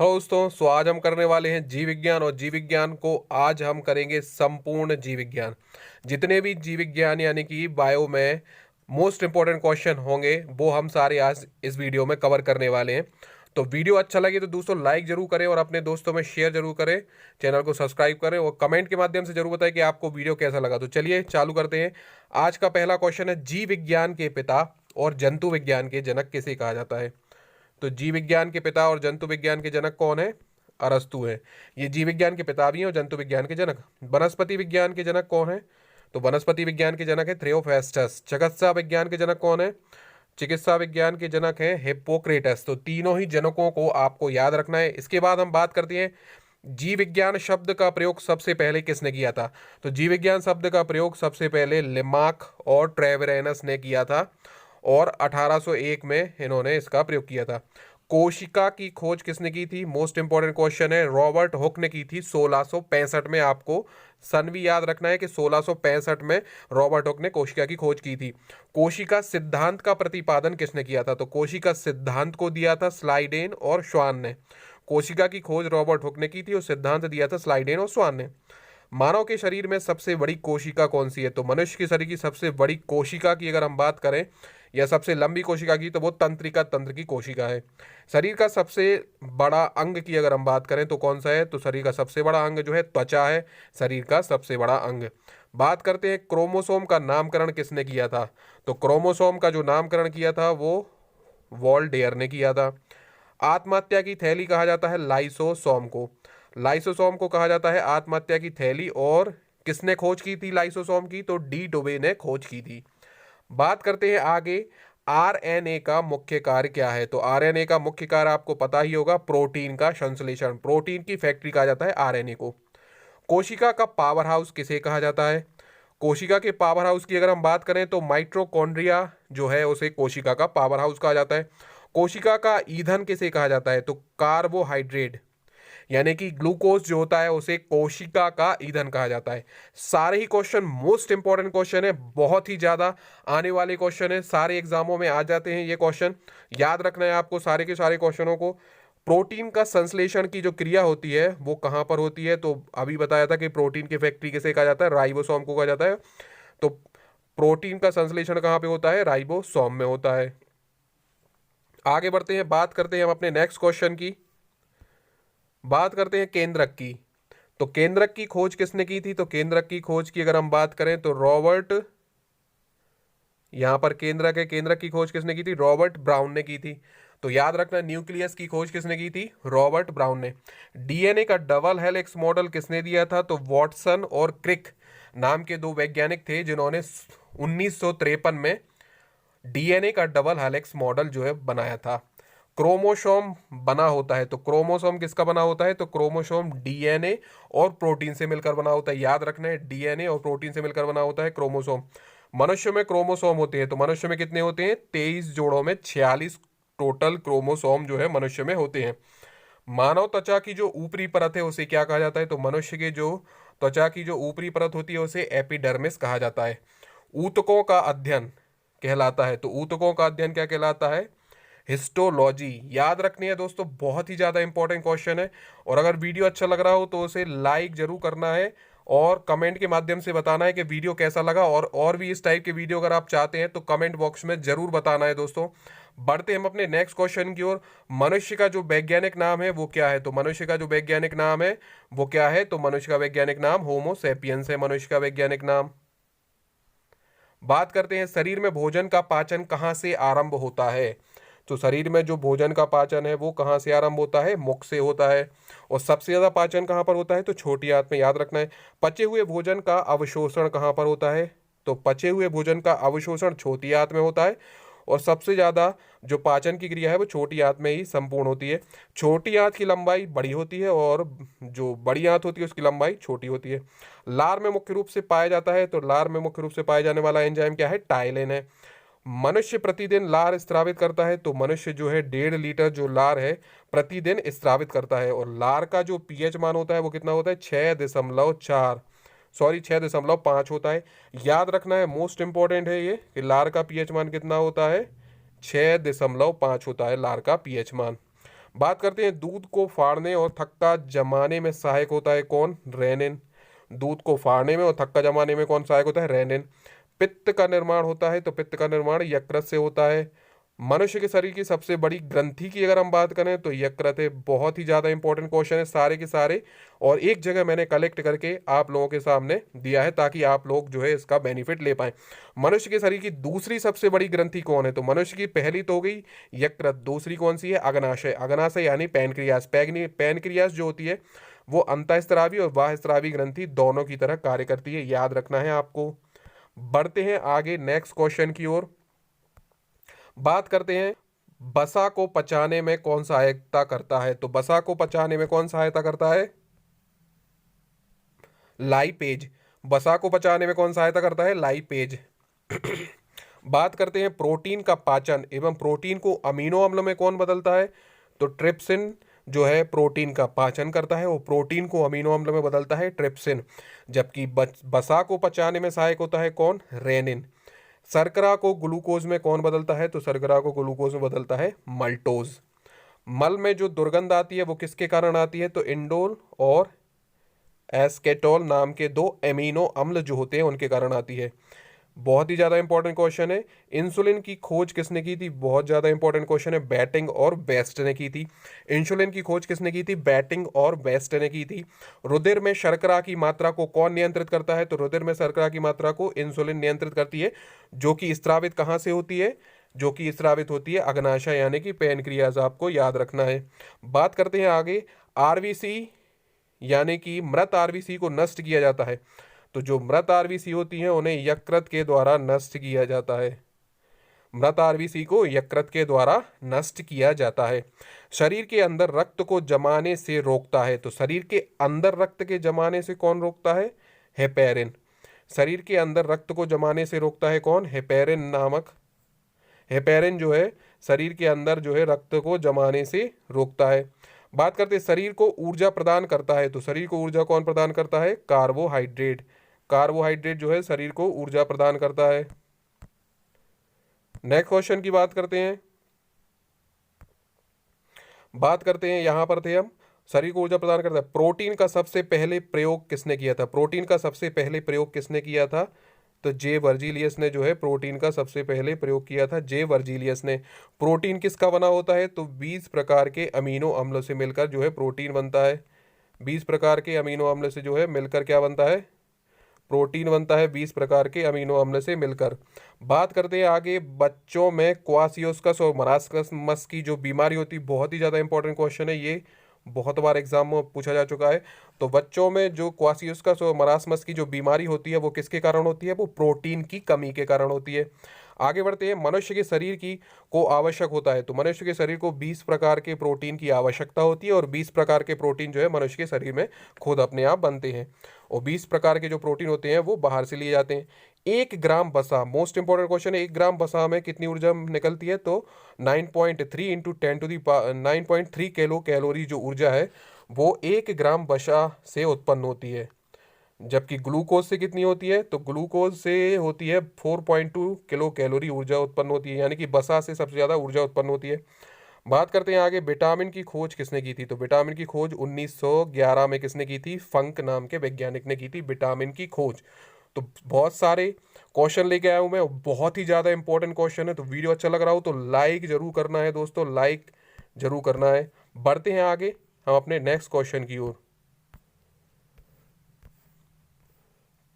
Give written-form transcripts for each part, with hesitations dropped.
Hello दोस्तों, सो आज हम करने वाले हैं जीव विज्ञान। और जीव विज्ञान को आज हम करेंगे संपूर्ण जीव विज्ञान। जितने भी जीव विज्ञान यानी कि बायो में मोस्ट इंपॉर्टेंट क्वेश्चन होंगे वो हम सारे आज इस वीडियो में कवर करने वाले हैं। तो वीडियो अच्छा लगे तो दोस्तों लाइक जरूर करें और अपने दोस्तों में शेयर जरूर करें, चैनल को सब्सक्राइब करें और कमेंट के माध्यम से जरूर बताएं कि आपको वीडियो कैसा लगा। तो चलिए चालू करते हैं। आज का पहला क्वेश्चन है, जीव विज्ञान के पिता और जंतु विज्ञान के जनक किसे कहा जाता है? तो जीव विज्ञान के पिता और जंतु विज्ञान के जनक कौन है? अरस्तु है। ये जीव विज्ञान के पिता भी हैं और जंतु विज्ञान के जनक। वनस्पति विज्ञान के जनक कौन है? तो वनस्पति विज्ञान के जनक है थ्योफेस्टस। चिकित्सा विज्ञान के जनक कौन है? चिकित्सा विज्ञान के जनक है हिप्पोक्रेटस। तो तीनों ही जनकों को आपको याद रखना है। इसके बाद हम बात करते हैं जीव विज्ञान शब्द का प्रयोग सबसे पहले किसने किया था? तो जीव विज्ञान शब्द का प्रयोग सबसे पहले लिमार्क और ट्रेवेरेनस ने किया था और 1801 में इन्होंने इसका प्रयोग किया था। कोशिका की खोज किसने की थी? मोस्ट इंपॉर्टेंट क्वेश्चन है। रॉबर्ट हुक ने की थी 1665 में। आपको सन भी याद रखना है कि 1665 में रॉबर्ट हुक ने कोशिका की खोज की थी। कोशिका सिद्धांत का प्रतिपादन किसने किया था? तो कोशिका सिद्धांत को दिया था स्लाइडेन और श्वान ने। कोशिका की खोज रॉबर्ट हुक ने की थी और सिद्धांत दिया था स्लाइडेन और श्वान ने। मानव के शरीर में सबसे बड़ी कोशिका कौन सी है? तो मनुष्य के शरीर की सबसे बड़ी कोशिका की अगर हम बात करें या सबसे लंबी कोशिका की, तो वो तंत्रिका तंत्र की कोशिका है। शरीर का सबसे बड़ा अंग की अगर हम बात करें तो कौन सा है? तो शरीर का सबसे बड़ा अंग जो है त्वचा है, शरीर का सबसे बड़ा अंग। बात करते हैं क्रोमोसोम का नामकरण किसने किया था? तो क्रोमोसोम का जो नामकरण किया था वो वॉल्डेयर ने किया था। आत्महत्या की थैली कहा जाता है लाइसोसोम को। लाइसोसोम को कहा जाता है आत्महत्या की थैली। और किसने खोज की थी लाइसोसोम की? तो डी डुबे ने खोज की थी। बात करते हैं आगे, आरएनए का मुख्य कार्य क्या है? तो आरएनए का मुख्य कार्य आपको पता ही होगा, प्रोटीन का संश्लेषण। प्रोटीन की फैक्ट्री कहा जाता है आरएनए को। कोशिका का पावर हाउस किसे कहा जाता है? कोशिका के पावर हाउस की अगर हम बात करें तो माइटोकॉन्ड्रिया जो है उसे कोशिका का पावर हाउस कहा जाता है। कोशिका का ईंधन किसे कहा जाता है? तो कार्बोहाइड्रेट यानी कि ग्लूकोज जो होता है उसे कोशिका का ईंधन कहा जाता है। सारे ही क्वेश्चन मोस्ट इंपॉर्टेंट क्वेश्चन है, बहुत ही ज्यादा आने वाले क्वेश्चन है, सारे एग्जामों में आ जाते हैं ये क्वेश्चन। याद रखना है आपको सारे के सारे क्वेश्चनों को। प्रोटीन का संश्लेषण की जो क्रिया होती है वो कहाँ पर होती है? तो अभी बताया था कि प्रोटीन की फैक्ट्री किसे कहा जाता है? राइबोसोम को कहा जाता है। तो प्रोटीन का संश्लेषण कहाँ पे होता है? राइबोसोम में होता है। आगे बढ़ते हैं, बात करते हैं हम अपने नेक्स्ट क्वेश्चन की। बात करते हैं केंद्रक की। तो केंद्रक की खोज किसने की थी? तो केंद्रक की खोज की अगर हम बात करें तो रॉबर्ट, यहां पर केंद्रक है, केंद्रक की खोज किसने की थी? रॉबर्ट ब्राउन ने की थी। तो याद रखना, न्यूक्लियस की खोज किसने की थी? रॉबर्ट ब्राउन ने। डीएनए का डबल हेलिक्स मॉडल किसने दिया था? तो वॉटसन और क्रिक नाम के दो वैज्ञानिक थे जिन्होंने 1953 में डीएनए का डबल हेलिक्स मॉडल जो है बनाया था। क्रोमोसोम बना होता है, तो क्रोमोसोम किसका बना होता है? तो क्रोमोसोम डीएनए और प्रोटीन से मिलकर बना होता है। याद रखना है, डीएनए और प्रोटीन से मिलकर बना होता है क्रोमोसोम। मनुष्य में क्रोमोसोम होते हैं, तो मनुष्य में कितने होते हैं? 23 जोड़ों में 46 टोटल क्रोमोसोम जो है मनुष्य में होते हैं। मानव त्वचा की जो ऊपरी परत है उसे क्या कहा जाता है? तो मनुष्य के जो त्वचा की जो ऊपरी परत होती है उसे एपिडर्मिस कहा जाता है। ऊतकों का अध्ययन कहलाता है, तो ऊतकों का अध्ययन क्या कहलाता है? हिस्टोलॉजी। याद रखनी है दोस्तों, बहुत ही ज़्यादा इंपॉर्टेंट क्वेश्चन है। और अगर वीडियो अच्छा लग रहा हो तो उसे लाइक जरूर करना है और कमेंट के माध्यम से बताना है कि वीडियो कैसा लगा। और भी इस टाइप के वीडियो अगर आप चाहते हैं तो कमेंट बॉक्स में जरूर बताना है दोस्तों। बढ़ते हम अपने नेक्स्ट क्वेश्चन की ओर। मनुष्य का जो वैज्ञानिक नाम है वो क्या है? तो मनुष्य का जो वैज्ञानिक नाम है वो क्या है? तो मनुष्य का वैज्ञानिक नाम होमो सेपियंस है, मनुष्य का वैज्ञानिक नाम। बात करते हैं शरीर में भोजन का पाचन कहाँ से आरंभ होता है? तो शरीर में जो भोजन का पाचन है वो कहाँ से आरंभ होता है? मुख से होता है। और सबसे ज्यादा पाचन कहाँ पर होता है? तो छोटी आंत में। याद रखना है। पचे हुए भोजन का अवशोषण कहाँ पर होता है? तो पचे हुए भोजन का अवशोषण छोटी आंत में होता है। और सबसे ज्यादा जो पाचन की क्रिया है वो छोटी आंत में ही संपूर्ण होती है। छोटी आंत की लंबाई बड़ी होती है और जो बड़ी आंत होती है उसकी लंबाई छोटी होती है। लार में मुख्य रूप से पाया जाता है, तो लार में मुख्य रूप से पाए जाने वाला एंजाइम क्या है? टाइलिन है। मनुष्य प्रतिदिन लार स्त्रावित करता है, तो मनुष्य जो है 1.5 लीटर जो लार है प्रतिदिन स्त्रावित करता है। और लार का जो पीएच मान होता है वो कितना होता है? 6.4, सॉरी 6.5 होता है। याद रखना है, मोस्ट इंपॉर्टेंट है ये कि लार का पीएच मान कितना होता है? 6.5 होता है लार का पीएच मान। बात करते हैं दूध को फाड़ने और थक्का जमाने में सहायक होता है कौन? रेनिन। दूध को फाड़ने में और थक्का जमाने में कौन सहायक होता है? रेनिन। पित्त का निर्माण होता है तो पित्त का निर्माण यकृत से होता है। मनुष्य के शरीर की सबसे बड़ी ग्रंथि की अगर हम बात करें तो यकृत है। बहुत ही ज़्यादा इंपॉर्टेंट क्वेश्चन है सारे के सारे, और एक जगह मैंने कलेक्ट करके आप लोगों के सामने दिया है ताकि आप लोग जो है इसका बेनिफिट ले पाएं। मनुष्य के शरीर की दूसरी सबसे बड़ी ग्रंथि कौन है? तो मनुष्य की पहली तो हो गई यकृत, दूसरी कौन सी है? अग्नाशय। अग्नाशय यानी पैनक्रियास। पैनक्रियास जो होती है वो अंतःस्रावी और बाह्यस्रावी ग्रंथि दोनों की तरह कार्य करती है, याद रखना है आपको। बढ़ते हैं आगे नेक्स्ट क्वेश्चन की ओर। बात करते हैं बसा को पचाने में कौन सहायता करता है? तो बसा को पचाने में कौन सहायता करता है? लाइपेज। बसा को पचाने में कौन सहायता करता है? लाइपेज। बात करते हैं प्रोटीन का पाचन एवं प्रोटीन को अमीनो अम्ल में कौन बदलता है? तो ट्रिप्सिन जो है प्रोटीन का पाचन करता है, वो प्रोटीन को अमीनो अम्ल में बदलता है ट्रिप्सिन। जबकि बसा को पचाने में सहायक होता है कौन? रेनिन। शर्करा को ग्लूकोज में कौन बदलता है? तो शर्करा को ग्लूकोज में बदलता है मल्टोज। मल में जो दुर्गंध आती है वो किसके कारण आती है? तो इंडोल और एस्केटोल नाम के दो एमिनो अम्ल जो होते हैं उनके कारण आती है। बहुत ही ज़्यादा इंपॉर्टेंट क्वेश्चन है। इंसुलिन की खोज किसने की थी? बहुत ज़्यादा इंपॉर्टेंट क्वेश्चन है। बैटिंग और बेस्ट ने की थी। इंसुलिन की खोज किसने की थी? बैटिंग और बेस्ट ने की थी। रुधिर में शर्करा की मात्रा को कौन नियंत्रित करता है? तो रुधिर में शर्करा की मात्रा को इंसुलिन नियंत्रित करती है, जो कि स्रावित कहाँ से होती है? जो कि स्रावित होती है अग्नाशय यानी कि पैनक्रियाज, आपको याद रखना है। बात करते हैं आगे। आरबीसी यानी कि मृत आरबीसी को नष्ट किया जाता है, तो जो मृत आरबीसी होती हैं उन्हें यकृत के द्वारा नष्ट किया जाता है। मृत आरबीसी को यकृत के द्वारा नष्ट किया जाता है। शरीर के अंदर रक्त को जमाने से रोकता है, तो शरीर के अंदर रक्त के जमाने से कौन रोकता है? हेपेरिन। शरीर के अंदर रक्त को जमाने से रोकता है कौन? हेपेरिन नामक। हेपेरिन जो है शरीर के अंदर जो है रक्त को जमाने से रोकता है। बात करते हैं शरीर को ऊर्जा प्रदान करता है, तो शरीर को ऊर्जा कौन प्रदान करता है? कार्बोहाइड्रेट। कार्बोहाइड्रेट जो है शरीर को ऊर्जा प्रदान करता है। नेक्स्ट क्वेश्चन की बात करते हैं। यहां पर थे हम, शरीर को ऊर्जा प्रदान करता है। प्रोटीन का सबसे पहले प्रयोग किसने किया था? प्रोटीन का सबसे पहले प्रयोग किसने किया था? तो जे वर्जीलियस ने जो है प्रोटीन का सबसे पहले प्रयोग किया था। जे वर्जीलियस ने। प्रोटीन किसका बना होता है? तो 20 प्रकार के अमीनो अम्ल से मिलकर जो है प्रोटीन बनता है। 20 प्रकार के अमीनो अम्ल से जो है मिलकर क्या बनता है? प्रोटीन बनता है 20 प्रकार के अमीनो अम्ल से मिलकर। बात करते हैं आगे। बच्चों में क्वासियोस्कस और मरासमस की जो बीमारी होती है, बहुत ही ज़्यादा इंपॉर्टेंट क्वेश्चन है ये, बहुत बार एग्जाम में पूछा जा चुका है। तो बच्चों में जो क्वासियोस्कस और मरासमस की जो बीमारी होती है वो किसके कारण होती है? वो प्रोटीन की कमी के कारण होती है। आगे बढ़ते हैं। मनुष्य के शरीर की को आवश्यक होता है, तो मनुष्य के शरीर को 20 प्रकार के प्रोटीन की आवश्यकता होती है, और 20 प्रकार के प्रोटीन जो है मनुष्य के शरीर में खुद अपने आप बनते हैं, और 20 प्रकार के जो प्रोटीन होते हैं वो बाहर से लिए जाते हैं। 1 ग्राम बसा, मोस्ट इंपॉर्टेंट क्वेश्चन है, 1 ग्राम बसा में कितनी ऊर्जा निकलती है? तो 9.3 इंटू 9.3 कैलोरी जो ऊर्जा है वो 1 ग्राम बसा से उत्पन्न होती है। जबकि ग्लूकोज से कितनी होती है? तो ग्लूकोज से होती है 4.2 किलो कैलोरी ऊर्जा उत्पन्न होती है, यानी कि बसा से सबसे ज़्यादा ऊर्जा उत्पन्न होती है। बात करते हैं आगे। विटामिन की खोज किसने की थी? तो विटामिन की खोज 1911 में किसने की थी? फंक नाम के वैज्ञानिक ने की थी विटामिन की खोज। तो बहुत सारे क्वेश्चन लेके आया हूँ मैं, बहुत ही ज़्यादा इंपॉर्टेंट क्वेश्चन है। तो वीडियो अच्छा लग रहा हो तो लाइक जरूर करना है दोस्तों, लाइक जरूर करना है। बढ़ते हैं आगे हम अपने नेक्स्ट क्वेश्चन की ओर।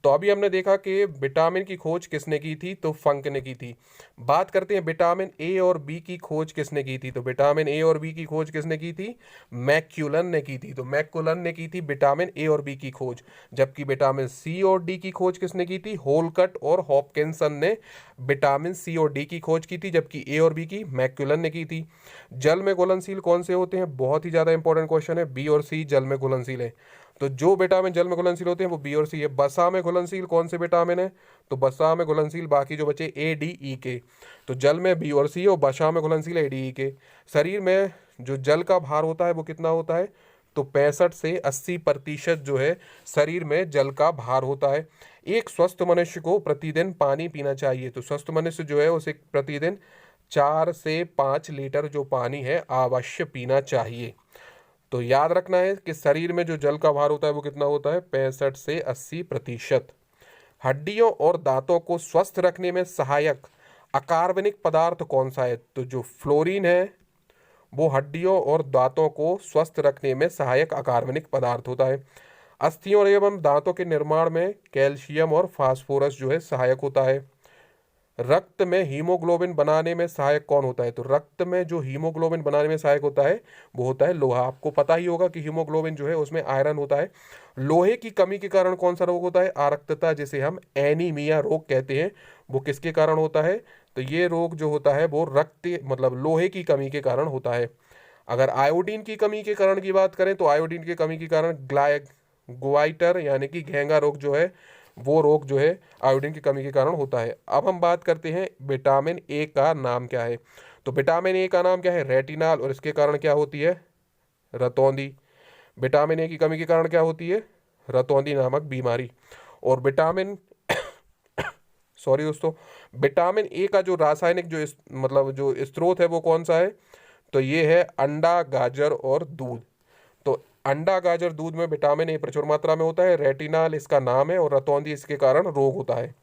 तो अभी हमने देखा कि विटामिन की खोज किसने की थी? तो फंक ने की थी। बात करते हैं विटामिन ए और बी की खोज किसने की थी? तो विटामिन ए और बी की खोज किसने की थी? मैक्यूलन ने की थी। तो मैक्यूलन ने की थी विटामिन ए और बी की खोज। जबकि विटामिन सी और डी की खोज किसने की थी? होलकट और हॉपकिंसन ने विटामिन सी और डी की खोज की थी, जबकि ए और बी की मैक्यूलन ने की थी। जल में घुलनशील कौन से होते हैं? बहुत ही ज़्यादा इंपॉर्टेंट क्वेश्चन है। बी और सी जल में घुलनशील है। तो जो विटामिन जल में घुलनशील होते हैं वो बी और सी है। बसा में घुलनशील कौन से विटामिन है? तो बसा में घुलनशील बाकी जो बचे ए डी ई के। तो जल में बी और सी है और बसा में घुलनशील ए डी ई के। शरीर में जो जल का भार होता है वो कितना होता है? तो 65 से 80% जो है शरीर में जल का भार होता है। एक स्वस्थ मनुष्य को प्रतिदिन पानी पीना चाहिए। तो स्वस्थ मनुष्य जो है उसे प्रतिदिन 4 से 5 लीटर जो पानी है अवश्य पीना चाहिए। तो याद रखना है कि शरीर में जो जल का भार होता है वो कितना होता है, 65 से 80%। हड्डियों और दांतों को स्वस्थ रखने में सहायक अकार्बनिक पदार्थ कौन सा है? तो जो फ्लोरीन है वो हड्डियों और दांतों को स्वस्थ रखने में सहायक अकार्बनिक पदार्थ होता है। अस्थियों एवं दांतों के निर्माण में कैल्शियम और फास्फोरस जो है सहायक होता है। रक्त में हीमोग्लोबिन बनाने में सहायक कौन होता है? तो रक्त में जो हीमोग्लोबिन बनाने में सहायक होता है वो होता है लोहा। आपको पता ही होगा कि हीमोग्लोबिन जो है उसमें आयरन होता है। लोहे की कमी के कारण कौन सा रोग होता है? आरक्तता, जिसे हम एनीमिया रोग कहते हैं, वो किसके कारण होता है? तो ये रोग जो होता है वो रक्त मतलब लोहे की कमी के कारण होता है। अगर आयोडीन की कमी के कारण की बात करें तो आयोडीन की कमी के कारण ग्वाइटर यानी कि घेंगा रोग जो है वो रोग जो है आयोडीन की कमी के कारण होता है। अब हम बात करते हैं विटामिन ए का नाम क्या है। तो विटामिन ए का नाम क्या है? रेटिनॉल। और इसके कारण क्या होती है? रतौंधी। विटामिन ए की कमी के कारण क्या होती है? रतौंधी नामक बीमारी। और विटामिन सॉरी दोस्तों, विटामिन ए का जो रासायनिक जो मतलब जो स्रोत है वो कौन सा है? तो ये है अंडा, गाजर और दूध। तो अंडा, गाजर, दूध में विटामिन ए प्रचुर मात्रा में होता है। रेटिनॉल इसका नाम है और रतौंधी इसके कारण रोग होता है।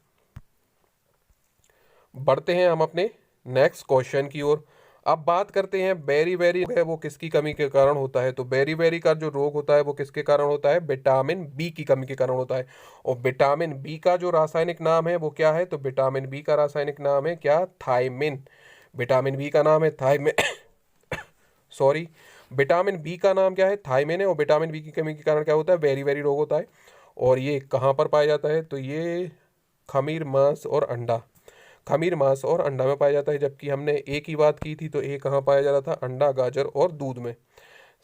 बढ़ते हैं हम अपने नेक्स्ट क्वेश्चन की ओर। अब बात करते हैं बेरी बेरी है वो किसकी कमी के कारण होता है? तो बेरी बेरी का जो रोग होता है वो किसके कारण होता है? विटामिन बी की कमी के कारण होता है। और विटामिन बी का जो रासायनिक नाम है वो क्या है? तो विटामिन बी का रासायनिक नाम है क्या? थायमिन। विटामिन बी का नाम है थायमिन सॉरी, विटामिन बी का नाम क्या है? थायमिन है। और विटामिन बी की कमी के कारण क्या होता है? वेरी वेरी रोग होता है। और ये कहाँ पर पाया जाता है? तो ये खमीर, मांस और अंडा, खमीर, मांस और अंडा में पाया जाता है। जबकि हमने ए की बात की थी तो ए कहाँ पाया जा रहा था? अंडा, गाजर और दूध में।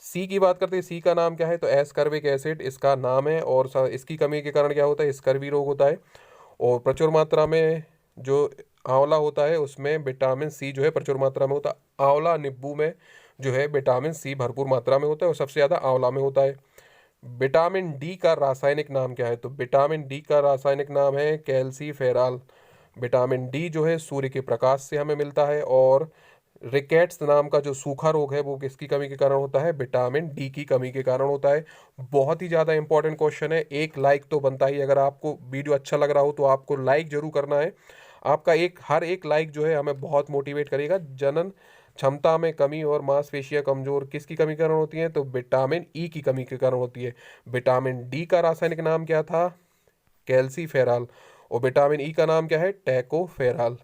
सी की बात करते हैं, सी का नाम क्या है? तो एस्कर्बिक एसिड इसका नाम है। और इसकी कमी के कारण क्या होता है? स्कर्वी रोग होता है। और प्रचुर मात्रा में जो आंवला होता है उसमें विटामिन सी जो है प्रचुर मात्रा में होता है। आंवला, नींबू में जो है विटामिन सी भरपूर मात्रा में होता है और सबसे ज़्यादा आंवला में होता है। विटामिन डी का रासायनिक नाम क्या है? तो विटामिन डी का रासायनिक नाम है कैल्सीफेरॉल। विटामिन डी जो है सूर्य के प्रकाश से हमें मिलता है। और रिकेट्स नाम का जो सूखा रोग है वो किसकी कमी के कारण होता है? विटामिन डी की कमी के कारण होता है। बहुत ही ज़्यादा इंपॉर्टेंट क्वेश्चन है। एक लाइक तो बनता ही, अगर आपको वीडियो अच्छा लग रहा हो तो आपको लाइक जरूर करना है। आपका हर एक लाइक जो है हमें बहुत मोटिवेट करेगा। जनन क्षमता में कमी और मांसपेशियां कमजोर किसकी कमी के कारण होती हैं? तो विटामिन ई की कमी के कारण होती है। विटामिन डी का रासायनिक नाम क्या था? कैल्सीफेरॉल। और विटामिन ई का नाम क्या है? टैकोफेरॉल।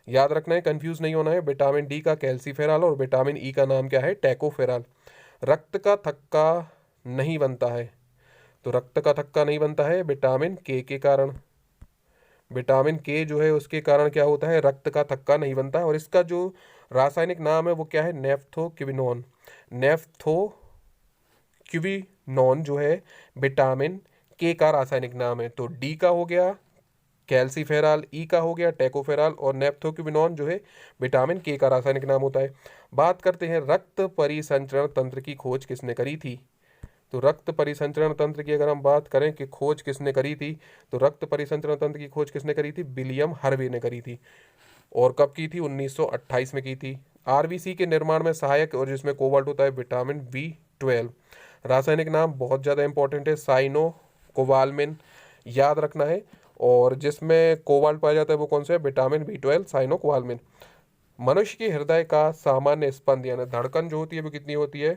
याद रखना है, कंफ्यूज नहीं होना है। विटामिन डी का कैल्सीफेरॉल और विटामिन ई का नाम क्या है? टैकोफेरॉल। रक्त का थक्का नहीं बनता है। तो रक्त का थक्का नहीं बनता है विटामिन के कारण। विटामिन के जो है उसके कारण क्या होता है? रक्त का थक्का नहीं बनता है। और इसका जो रासायनिक नाम है वो क्या है? नेफ्थोक्विनोन। नेफ्थोक्विनोन जो है विटामिन के का रासायनिक नाम है। तो डी का हो गया कैल्सीफेरॉल, ई का हो गया टैकोफेरॉल और नेफ्थोक्विनोन जो है विटामिन के का रासायनिक नाम होता है। बात करते हैं रक्त परिसंचरण तंत्र की खोज किसने करी थी? तो रक्त परिसंचरण तंत्र की अगर हम बात करें कि खोज किसने करी थी, तो रक्त परिसंचरण तंत्र की खोज किसने करी थी? विलियम हार्वे ने करी थी। और कब की थी? 1928 में की थी। आरबीसी के निर्माण में सहायक और जिसमें कोबाल्ट होता है विटामिन बी 12। रासायनिक नाम बहुत ज़्यादा इंपॉर्टेंट है, साइनो कोबालमिन, याद रखना है। और जिसमें कोबाल्ट पाया जाता है वो कौन सा है? Vitamin B 12 cyanocobalamin. मनुष्य के हृदय का सामान्य स्पंद यानी धड़कन जो होती है वो कितनी होती है?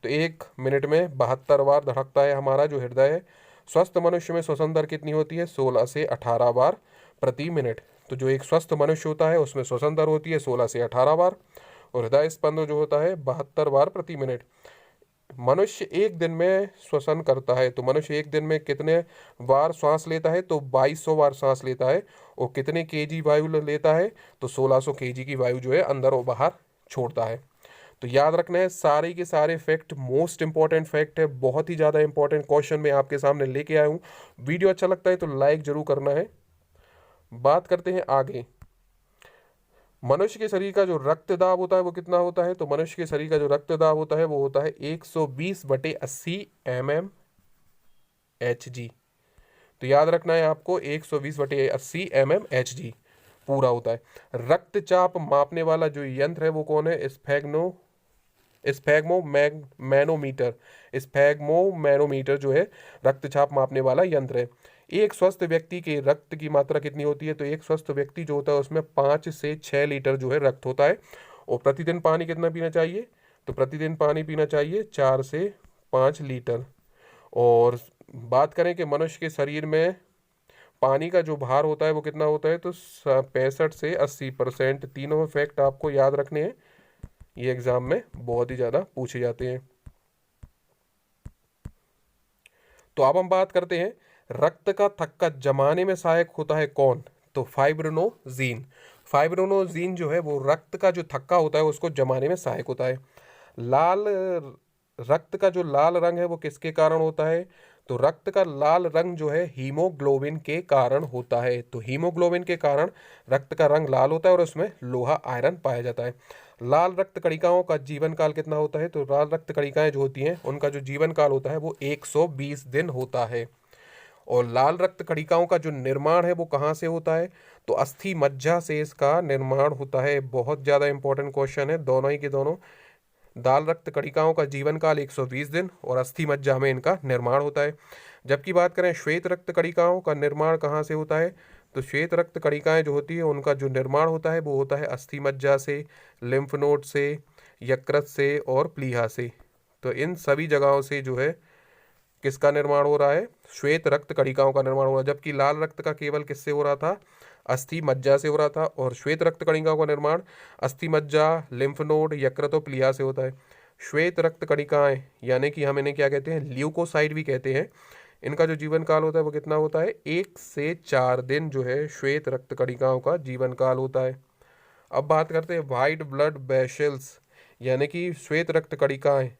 तो 1 मिनट में 72 बार धड़कता है हमारा जो हृदय है। स्वस्थ मनुष्य में श्वसन दर कितनी होती है? 16 से 18 बार प्रति मिनट। तो जो एक स्वस्थ मनुष्य होता है उसमें श्वसन दर होती है 16 से 18 बार। और हृदय स्पंद जो होता है 72 बार प्रति मिनट। मनुष्य एक दिन में श्वसन करता है, तो मनुष्य एक दिन में कितने बार सांस लेता है? तो 2200 बार सांस लेता है। और कितने केजी वायु लेता है? तो 1600 केजी की वायु जो है अंदर और बाहर छोड़ता है। तो याद रखना है, सारे के सारे फैक्ट मोस्ट इंपॉर्टेंट फैक्ट है। बहुत ही ज़्यादा इंपॉर्टेंट क्वेश्चन मैं आपके सामने लेके आया हूँ। वीडियो अच्छा लगता है तो लाइक जरूर करना है। बात करते हैं आगे। मनुष्य के शरीर का जो रक्त दाब होता है वो कितना होता है? तो मनुष्य के शरीर का जो रक्त दाब होता है वो होता है 120/80 mmHg। तो याद रखना है आपको 120/80 mmHg। पूरा होता है। रक्तचाप मापने वाला जो यंत्र है वो कौन है? स्फैग्मोमैनोमीटर। स्फैग्मोमैनोमीटर जो है रक्तचाप मापने वाला यंत्र है। एक स्वस्थ व्यक्ति के रक्त की मात्रा कितनी होती है? तो एक स्वस्थ व्यक्ति जो होता है उसमें 5 से 6 लीटर जो है रक्त होता है। और प्रतिदिन पानी कितना पीना चाहिए? तो प्रतिदिन पानी पीना चाहिए 4 से 5 लीटर। और बात करें कि मनुष्य के शरीर में पानी का जो भार होता है वो कितना होता है? तो 65 से 80%। तीनों फैक्ट आपको याद रखने हैं, ये एग्जाम में बहुत ही ज़्यादा पूछे जाते हैं। तो अब हम बात करते हैं रक्त का थक्का जमाने में सहायक होता है कौन? तो फाइब्रोनोजीन। फाइब्रोनोजीन जो है वो रक्त का जो थक्का होता है उसको जमाने में सहायक होता है। लाल रक्त का जो लाल रंग है वो किसके कारण होता है? तो रक्त का लाल रंग जो है हीमोग्लोबिन के कारण होता है। तो हीमोग्लोबिन के कारण रक्त का रंग लाल होता है और उसमें लोहा आयरन पाया जाता है। लाल रक्त कणिकाओं का जीवन काल कितना होता है? तो लाल रक्त कणिकाएं जो होती हैं उनका जो जीवन काल होता है वो 120 दिन होता है। और लाल रक्त कणिकाओं का जो निर्माण है वो कहाँ से होता है? तो अस्थि मज्जा से इसका निर्माण होता है। बहुत ज़्यादा इंपॉर्टेंट क्वेश्चन है दोनों ही के दोनों। लाल रक्त कणिकाओं का जीवन काल 120 दिन और अस्थि मज्जा में इनका निर्माण होता है। जबकि बात करें श्वेत रक्त कणिकाओं का निर्माण कहाँ से होता है? तो श्वेत रक्त कणिकाएं जो होती है उनका जो निर्माण होता है वो होता है अस्थि मज्जा से, लिम्फ नोड से, यकृत से और प्लीहा से। तो इन सभी जगहों से जो है किसका निर्माण हो रहा है? श्वेत रक्त कणिकाओं का निर्माण हो रहा है। जबकि लाल रक्त का केवल किससे हो रहा था? अस्थि मज्जा से हो रहा था। और श्वेत रक्त कणिकाओं का निर्माण अस्थि मज्जा, लिम्फ नोड, यकृत और प्लीहा से होता है। श्वेत रक्त कणिकाएं यानी कि हम इन्हें क्या कहते हैं? ल्यूकोसाइट भी कहते हैं। इनका जो जीवन काल होता है वो कितना होता है? 1 से 4 दिन जो है श्वेत रक्त कणिकाओं का जीवन काल होता है। अब बात करते हैं वाइट ब्लड वेसल्स यानी कि श्वेत रक्त कणिकाएं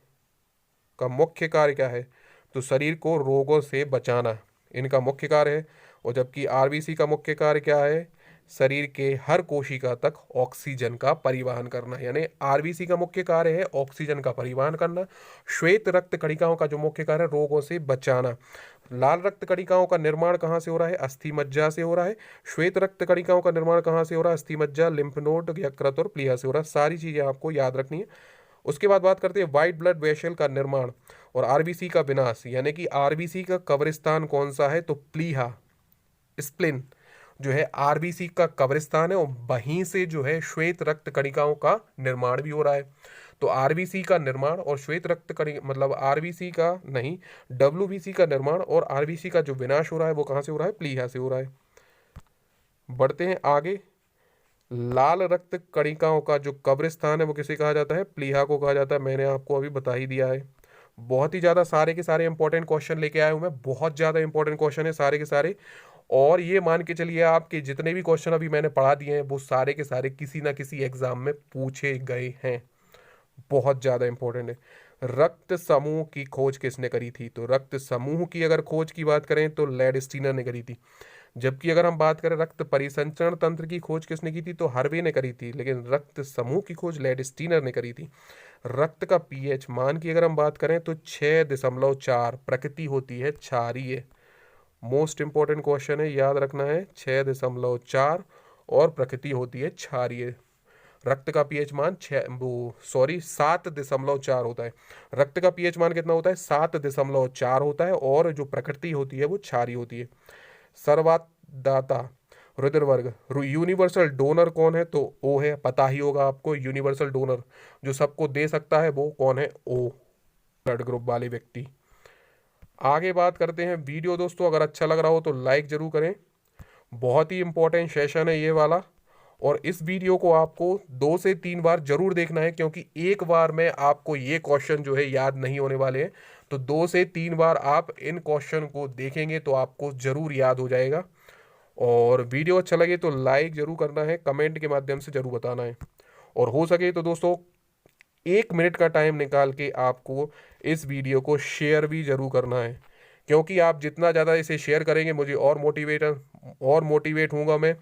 का मुख्य कार्य क्या है? तो शरीर को रोगों से बचाना इनका मुख्य कार्य है। और जबकि आरबीसी का मुख्य कार्य क्या है? शरीर के हर कोशिका तक ऑक्सीजन का परिवहन करना। यानी आरबीसी का मुख्य कार्य है ऑक्सीजन का परिवहन करना। श्वेत रक्त कणिकाओं का जो मुख्य कार्य है रोगों से बचाना। लाल रक्त कणिकाओं का निर्माण कहाँ से हो रहा है? अस्थि मज्जा से हो रहा है। श्वेत रक्त कणिकाओं का निर्माण कहाँ से हो रहा है? अस्थि मज्जा, लिम्फ नोड, यकृत और प्लीहा से हो रहा है। सारी चीजें आपको याद रखनी है। उसके बाद बात करते हैं वाइट ब्लड वेसल का निर्माण और आरबीसी का विनाश। यानी कि आरबीसी का कब्रिस्तान कौन सा है? तो प्लीहा, स्प्लिन जो है आरबीसी का कब्रिस्तान है। और वहीं से जो है श्वेत रक्त कणिकाओं का निर्माण भी हो रहा है। तो आरबीसी का निर्माण और श्वेत रक्त कणिका मतलब आरबीसी का नहीं, डब्ल्यूबीसी का निर्माण और आरबीसी का जो विनाश हो रहा है वो कहाँ से हो रहा है? प्लीहा से हो रहा है। बढ़ते हैं आगे। लाल रक्त कणिकाओं का जो कब्रिस्तान है वो किसे कहा जाता है? प्लीहा को कहा जाता है। मैंने आपको अभी बता ही दिया है। बहुत ही ज़्यादा सारे के सारे इंपॉर्टेंट क्वेश्चन लेके आया हूँ मैं। बहुत ज़्यादा इंपॉर्टेंट क्वेश्चन है सारे के सारे। और ये मान के चलिए आपके जितने भी क्वेश्चन अभी मैंने पढ़ा दिए हैं वो सारे के सारे किसी ना किसी एग्जाम में पूछे गए हैं। बहुत ज़्यादा इंपॉर्टेंट है। रक्त समूह की खोज किसने करी थी? तो रक्त समूह की अगर खोज की बात करें तो लैडस्टीनर ने करी थी। जबकि अगर हम बात करें रक्त परिसंचरण तंत्र की खोज किसने की थी? तो हार्वे ने करी थी। लेकिन रक्त समूह की खोज लैडस्टीनर ने करी थी। रक्त का पीएच मान की अगर हम बात करें तो 6.4। प्रकृति होती है क्षारीय। मोस्ट इंपॉर्टेंट क्वेश्चन है, याद रखना है। 6.4 और प्रकृति होती है क्षारीय। रक्त का पीएच मान 7.4 होता है। रक्त का पीएच मान कितना होता है? 7.4 होता है। और जो प्रकृति होती है वो क्षारीय होती है। सर्वादाता रुधिर वर्ग यूनिवर्सल डोनर कौन है? तो ओ है। पता ही होगा आपको। यूनिवर्सल डोनर जो सबको दे सकता है वो कौन है? ओ, ब्लड ग्रुप वाले व्यक्ति। आगे बात करते हैं। वीडियो दोस्तों अगर अच्छा लग रहा हो तो लाइक जरूर करें। बहुत ही इंपॉर्टेंट सेशन है ये वाला। और इस वीडियो को आपको 2 से 3 बार जरूर देखना है क्योंकि एक बार में आपको ये क्वेश्चन जो है याद नहीं होने वाले हैं। तो 2 से 3 बार आप इन क्वेश्चन को देखेंगे तो आपको जरूर याद हो जाएगा। और वीडियो अच्छा लगे तो लाइक जरूर करना है, कमेंट के माध्यम से जरूर बताना है। और हो सके तो दोस्तों 1 मिनट का टाइम निकाल के आपको इस वीडियो को शेयर भी जरूर करना है। क्योंकि आप जितना ज़्यादा इसे शेयर करेंगे मुझे और मोटिवेट होऊंगा मैं।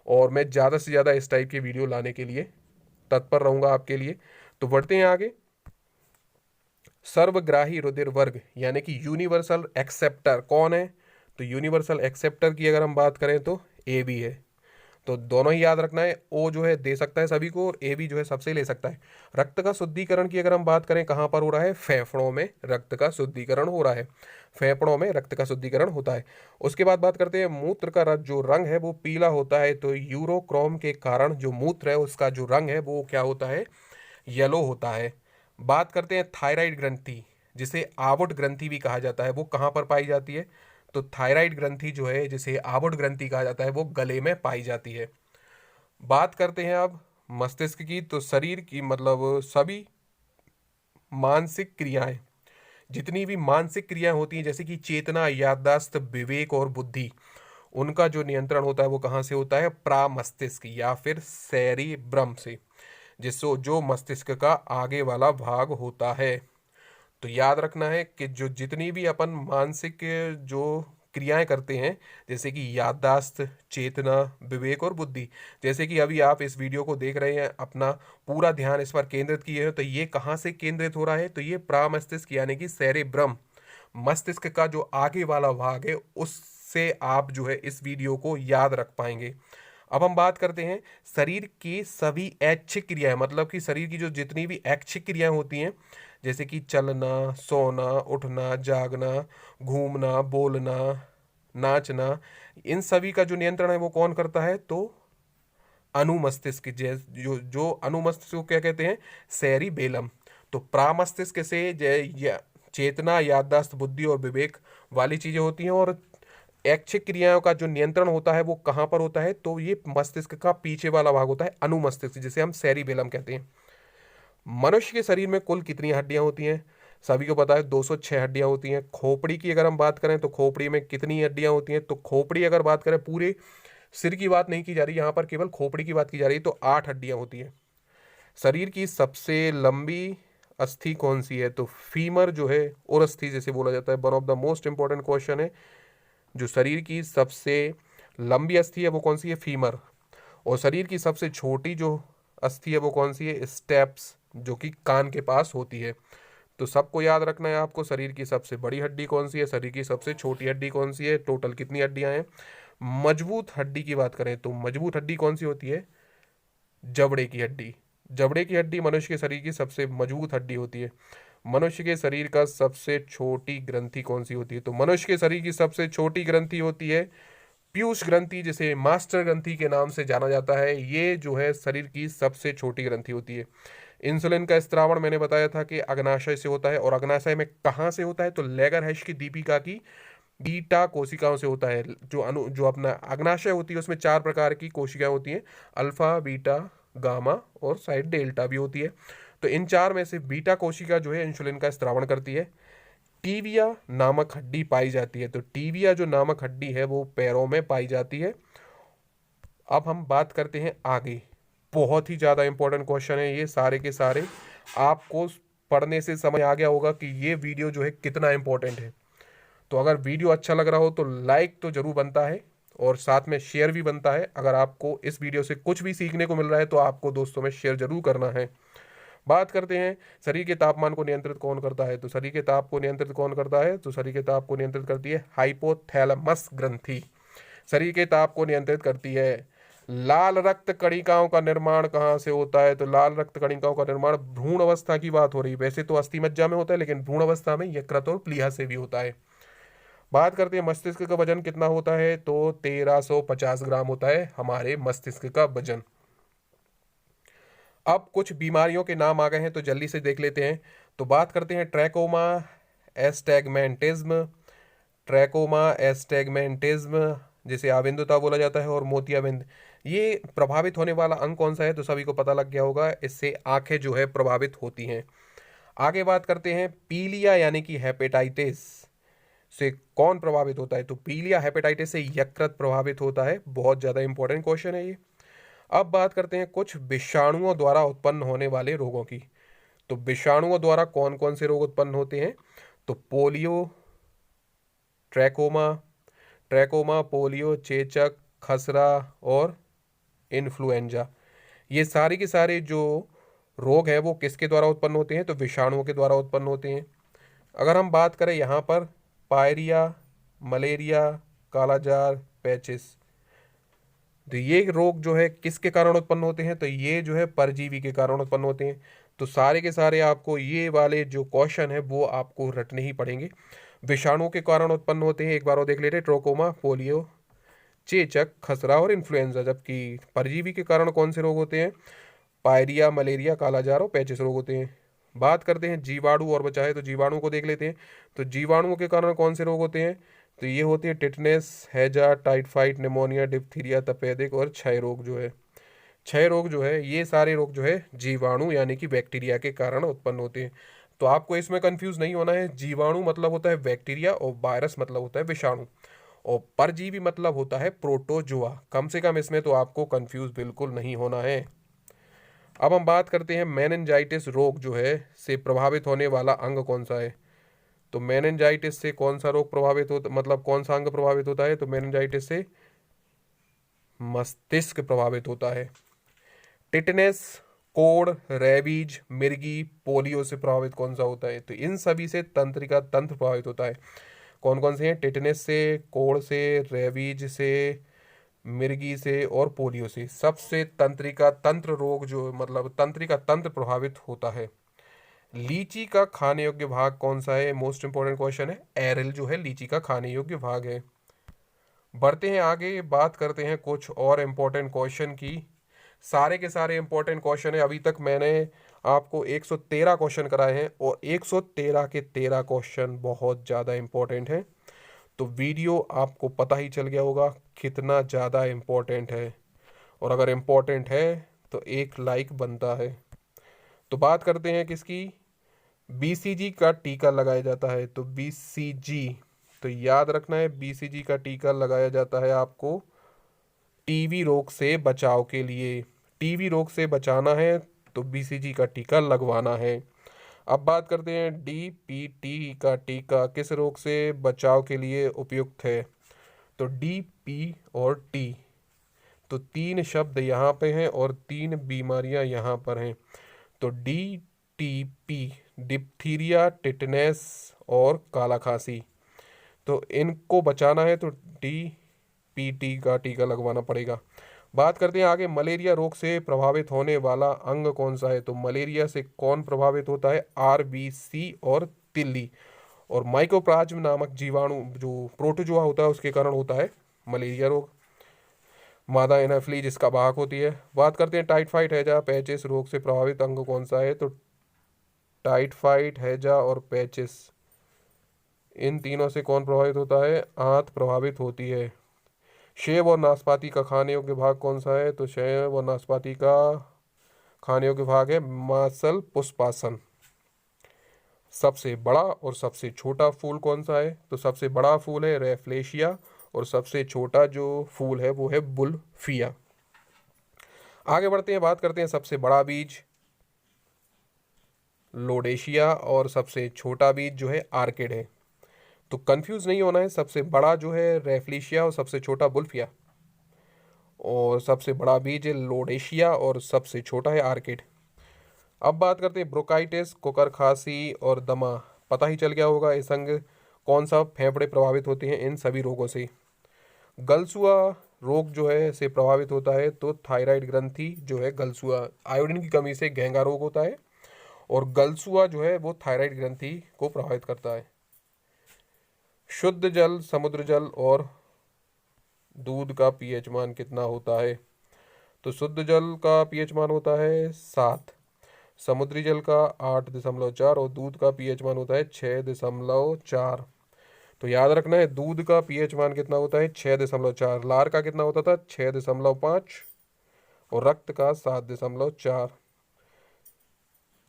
और मैं ज़्यादा से ज़्यादा इस टाइप के वीडियो लाने के लिए तत्पर रहूंगा आपके लिए। तो बढ़ते हैं आगे। सर्वग्राही रुधिर वर्ग यानी कि यूनिवर्सल एक्सेप्टर कौन है? तो यूनिवर्सल एक्सेप्टर की अगर हम बात करें तो ए बी है। तो दोनों ही याद रखना है। ओ जो है दे सकता है सभी को, और ए भी जो है सबसे ले सकता है। रक्त का शुद्धिकरण की अगर हम बात करें कहाँ पर हो रहा है, फेफड़ों में रक्त का शुद्धिकरण हो रहा है, फेफड़ों में रक्त का शुद्धिकरण होता है। उसके बाद बात करते हैं मूत्र का जो रंग है वो पीला होता है, तो यूरोक्रोम के कारण जो मूत्र है उसका जो रंग है वो क्या होता है, येलो होता है। बात करते हैं थायराइड ग्रंथि, जिसे आवुट ग्रंथि भी कहा जाता है, वो कहाँ पर पाई जाती है, तो थायराइड ग्रंथि जो है जिसे आवुट ग्रंथि कहा जाता है वो गले में पाई जाती है। बात करते हैं अब मस्तिष्क की, तो शरीर की मतलब सभी मानसिक क्रियाएं, जितनी भी मानसिक क्रियाएं होती हैं जैसे कि चेतना, याददाश्त, विवेक और बुद्धि, उनका जो नियंत्रण होता है वो कहाँ से होता है, प्रामस्तिष्क या फिर सेरिब्रम से, जिससे जो मस्तिष्क का आगे वाला भाग होता है। तो याद रखना है कि जो जितनी भी अपन मानसिक जो क्रियाएं करते हैं जैसे कि याददाश्त, चेतना, विवेक और बुद्धि, जैसे कि अभी आप इस वीडियो को देख रहे हैं, अपना पूरा ध्यान इस पर केंद्रित किए हैं, तो ये कहाँ से केंद्रित हो रहा है, तो ये प्रामस्तिष्क यानी कि सेरेब्रम, मस्तिष्क का जो आगे वाला भाग है, उससे आप जो है इस वीडियो को याद रख पाएंगे। अब हम बात करते हैं शरीर की सभी ऐच्छिक क्रियाएं, मतलब कि शरीर की जो जितनी भी ऐच्छिक क्रियाएं होती हैं जैसे कि चलना, सोना, उठना, जागना, घूमना, बोलना, नाचना, इन सभी का जो नियंत्रण है वो कौन करता है, तो अनुमस्तिष्क, जो जो अनुमस्तिष्क को क्या कहते हैं, सेरिबेलम। तो प्रामस्तिष्क से चेतना, याददाश्त, बुद्धि और विवेक वाली चीजें होती हैं, और ऐच्छिक क्रियाओं का जो नियंत्रण होता है वो कहाँ पर होता है, तो ये मस्तिष्क का पीछे वाला भाग होता है, अनुमस्तिष्क, जिसे हम सेरिबेलम कहते हैं। मनुष्य के शरीर में कुल कितनी हड्डियां होती हैं, सभी को पता है 206 हड्डियां होती हैं। खोपड़ी की अगर हम बात करें तो खोपड़ी में कितनी हड्डियां होती हैं, तो खोपड़ी अगर बात करें, पूरे सिर की बात नहीं की जा रही यहाँ पर, केवल खोपड़ी की बात की जा रही है, तो 8 हड्डियां होती हैं। शरीर की सबसे लंबी अस्थि कौन सी है, तो फीमर जो है, और अस्थि जैसे बोला जाता है, one of the most important question है। जो शरीर की सबसे लंबी अस्थि है वो कौन सी है, फीमर। और शरीर की सबसे छोटी जो अस्थि है वो कौन सी है, स्टेप्स, जो कि कान के पास होती है। तो सबको याद रखना है आपको, शरीर की सबसे बड़ी हड्डी कौन सी है, शरीर की सबसे छोटी हड्डी कौन सी है, टोटल कितनी हड्डियां हैं। मजबूत हड्डी की बात करें तो मजबूत हड्डी कौन सी होती है, जबड़े की हड्डी। जबड़े की हड्डी मनुष्य के शरीर की सबसे मजबूत हड्डी होती है। मनुष्य के शरीर का सबसे छोटी ग्रंथि कौन सी होती है, तो मनुष्य के शरीर की सबसे छोटी ग्रंथि होती है पीयूष ग्रंथि, जिसे मास्टर ग्रंथि के नाम से जाना जाता है। ये जो है शरीर की सबसे छोटी ग्रंथि होती है। इंसुलिन का स्त्रावण मैंने बताया था कि अग्नाशय से होता है, और अग्नाशय में कहाँ से होता है, तो लेगरहैश की दीपिका की बीटा कोशिकाओं से होता है। जो अपना अग्नाशय होती है उसमें 4 प्रकार की कोशिकाएं होती हैं, अल्फा, बीटा, गामा और शायद डेल्टा भी होती है। तो इन 4 में से बीटा कोशिका जो है इंसुलिन का स्त्रावण करती है। टीबिया नामक हड्डी पाई जाती है, तो टीबिया जो नामक हड्डी है वो पैरों में पाई जाती है। अब हम बात करते हैं आगे, बहुत ही ज़्यादा इंपॉर्टेंट क्वेश्चन है ये, सारे के सारे आपको पढ़ने से समझ आ गया होगा कि ये वीडियो जो है कितना इंपॉर्टेंट है। तो अगर वीडियो अच्छा लग रहा हो तो लाइक तो जरूर बनता है, और साथ में शेयर भी बनता है। अगर आपको इस वीडियो से कुछ भी सीखने को मिल रहा है तो आपको दोस्तों में शेयर जरूर करना है। बात करते हैं शरीर के तापमान को नियंत्रित कौन करता है, तो शरीर के ताप को नियंत्रित कौन करता है, तो शरीर के ताप को नियंत्रित करती है हाइपोथैलेमस ग्रंथि। शरीर के ताप को नियंत्रित करती है। लाल रक्त कणिकाओं का निर्माण कहाँ से होता है, तो लाल रक्त कणिकाओं का निर्माण भ्रूण अवस्था की बात हो रही है, वैसे तो अस्थि मज्जा में होता है लेकिन भ्रूण अवस्था में यकृत और प्लीहा से भी होता है। बात करते हैं मस्तिष्क का वजन कितना होता है, तो 1350 ग्राम होता है हमारे मस्तिष्क का वजन। अब कुछ बीमारियों के नाम आ गए हैं तो जल्दी से देख लेते हैं। तो बात करते हैं ट्रैकोमा एस्टैग्मेंटिज्म, ट्रैकोमा एस्टैग्मेंटिज्म जिसे आबिंदुता बोला जाता है, और मोतियाबिंद। ये प्रभावित होने वाला अंग कौन सा है, तो सभी को पता लग गया होगा, इससे आंखें जो है प्रभावित होती हैं। आगे बात करते हैं पीलिया यानी कि हेपेटाइटिस से कौन प्रभावित होता है, तो पीलिया हेपेटाइटिस से यकृत प्रभावित होता है। बहुत ज़्यादा इंपॉर्टेंट क्वेश्चन है ये। अब बात करते हैं कुछ विषाणुओं द्वारा उत्पन्न होने वाले रोगों की। तो विषाणुओं द्वारा कौन कौन से रोग उत्पन्न होते हैं, तो पोलियो, ट्रैकोमा, पोलियो, चेचक, खसरा और इन्फ्लुएंजा। ये सारे के सारे जो रोग हैं वो किसके द्वारा उत्पन्न होते हैं, तो विषाणुओं के द्वारा उत्पन्न होते हैं। अगर हम बात करें यहाँ पर पायरिया, मलेरिया, कालाजार, पैचिस, तो ये रोग जो है किसके कारण उत्पन्न होते हैं, तो ये जो है परजीवी के कारण उत्पन्न होते हैं। तो सारे के सारे आपको ये वाले जो क्वेश्चन है वो आपको रटने ही पड़ेंगे। विषाणु के कारण उत्पन्न होते हैं, एक बार वो देख लेते हैं, ट्रोकोमा, पोलियो, चेचक, खसरा और इन्फ्लुएंजा। जबकि परजीवी के कारण कौन से रोग होते हैं, पायरिया, मलेरिया, कालाजार और पैचिस रोग होते हैं। बात करते हैं जीवाणु और बचा है, तो जीवाणु को देख लेते हैं। तो जीवाणुओं के कारण कौन से रोग होते हैं, तो ये होते हैं टिटनेस, हैजा, टाइफाइड, निमोनिया, डिप्थीरिया, तपेदिक और क्षय रोग जो है। क्षय रोग जो है, ये सारे रोग जो है जीवाणु यानी कि बैक्टीरिया के कारण उत्पन्न होते हैं। तो आपको इसमें कंफ्यूज नहीं होना है, जीवाणु मतलब होता है बैक्टीरिया और वायरस मतलब होता है विषाणु, और परजीवी मतलब होता है प्रोटोजोआ। कम से कम इसमें तो आपको कंफ्यूज बिल्कुल नहीं होना है। अब हम बात करते हैं मेनिनजाइटिस रोग जो है से प्रभावित होने वाला अंग कौन सा है। तो मेनिनजाइटिस से कौन सा रोग प्रभावित होता, मतलब कौन सा अंग प्रभावित होता है, तो मेनिनजाइटिस से मस्तिष्क प्रभावित होता है। टिटनेस, कोड़, रेबीज, मिर्गी, पोलियो से प्रभावित कौन सा होता है, तो इन सभी से तंत्रिका तंत्र प्रभावित होता है। कौन कौन से हैं, टिटनेस से, कोड़ से, रेबीज से, मिर्गी से और पोलियो से। सबसे तंत्रिका तंत्र रोग जो मतलब तंत्रिका तंत्र प्रभावित होता है। लीची का खाने योग्य भाग कौन सा है, मोस्ट इंपॉर्टेंट क्वेश्चन है। एरिल जो है लीची का खाने योग्य भाग है। बढ़ते हैं आगे, बात करते हैं कुछ और इम्पोर्टेंट क्वेश्चन की। सारे के सारे इम्पोर्टेंट क्वेश्चन है। अभी तक मैंने आपको 113 क्वेश्चन कराए हैं और 113 के 13 क्वेश्चन बहुत ज़्यादा इम्पोर्टेंट हैं। तो वीडियो आपको पता ही चल गया होगा कितना ज़्यादा इम्पोर्टेंट है, और अगर इम्पोर्टेंट है तो एक लाइक बनता है। तो बात करते हैं किसकी, बीसीजी का टीका लगाया जाता है। तो बीसीजी, तो याद रखना है बीसीजी का टीका लगाया जाता है आपको टीबी रोग से बचाव के लिए। टीबी रोग से बचाना है तो बीसीजी का टीका लगवाना है। अब बात करते हैं डीपीटी का टीका किस रोग से बचाव के लिए उपयुक्त है। तो डीपी और टी, तो तीन शब्द यहाँ पे हैं और तीन बीमारियाँ यहाँ पर हैं। तो D T P, diphtheria, tetanus और काला खांसी, तो इनको बचाना है तो डीपीटी का टीका लगवाना पड़ेगा। बात करते हैं आगे, मलेरिया रोग से प्रभावित होने वाला अंग कौन सा है। तो मलेरिया से कौन प्रभावित होता है, आरबीसी और तिल्ली, और माइकोप्लाज्म नामक जीवाणु जो प्रोटोजोआ होता है उसके कारण होता है मलेरिया रोग। मादा एनाफिली जिसका वाहक होती है। बात करते हैं टाइफाइड, हैजा, पैचिस रोग से प्रभावित अंग कौन सा है। तो टाइफाइड, हैजा और पैचिस, इन तीनों से कौन प्रभावित होता है, आंत प्रभावित होती है। सेब और नाशपाती का खाने योग्य भाग कौन सा है। तो सेब और नाशपाती का खाने योग्य भाग है मासल पुष्पासन। सबसे बड़ा और सबसे छोटा फूल कौन सा है। तो सबसे बड़ा फूल है रेफ्लेशिया और सबसे छोटा जो फूल है वो है बुल्फिया। आगे बढ़ते हैं, बात करते हैं सबसे बड़ा बीज लोडेशिया और सबसे छोटा बीज जो है आर्किड है। तो कंफ्यूज नहीं होना है, सबसे बड़ा जो है रेफ्लेशिया और सबसे छोटा बुल्फिया, और सबसे बड़ा बीज है लोडेशिया और सबसे छोटा है आर्किड। अब बात करते हैं ब्रोंकाइटिस, कुकर खांसी और दमा। पता ही चल गया होगा इस अंग कौन सा फेफड़े प्रभावित होते हैं इन सभी रोगों से। गलसुआ रोग जो है से प्रभावित होता है तो थायराइड ग्रंथि जो है गलसुआ, आयोडीन की कमी से घेंगा रोग होता है और गलसुआ जो है वो थायराइड ग्रंथि को प्रभावित करता है। शुद्ध जल, समुद्र जल और दूध का पीएच मान कितना होता है। तो शुद्ध जल का पीएच मान होता है 7, समुद्री जल का 8.4 और दूध का पीएच मान होता है 6.4। तो याद रखना है दूध का पीएच मान कितना होता है 6.4, लार का कितना होता था 6.5 और रक्त का 7.4।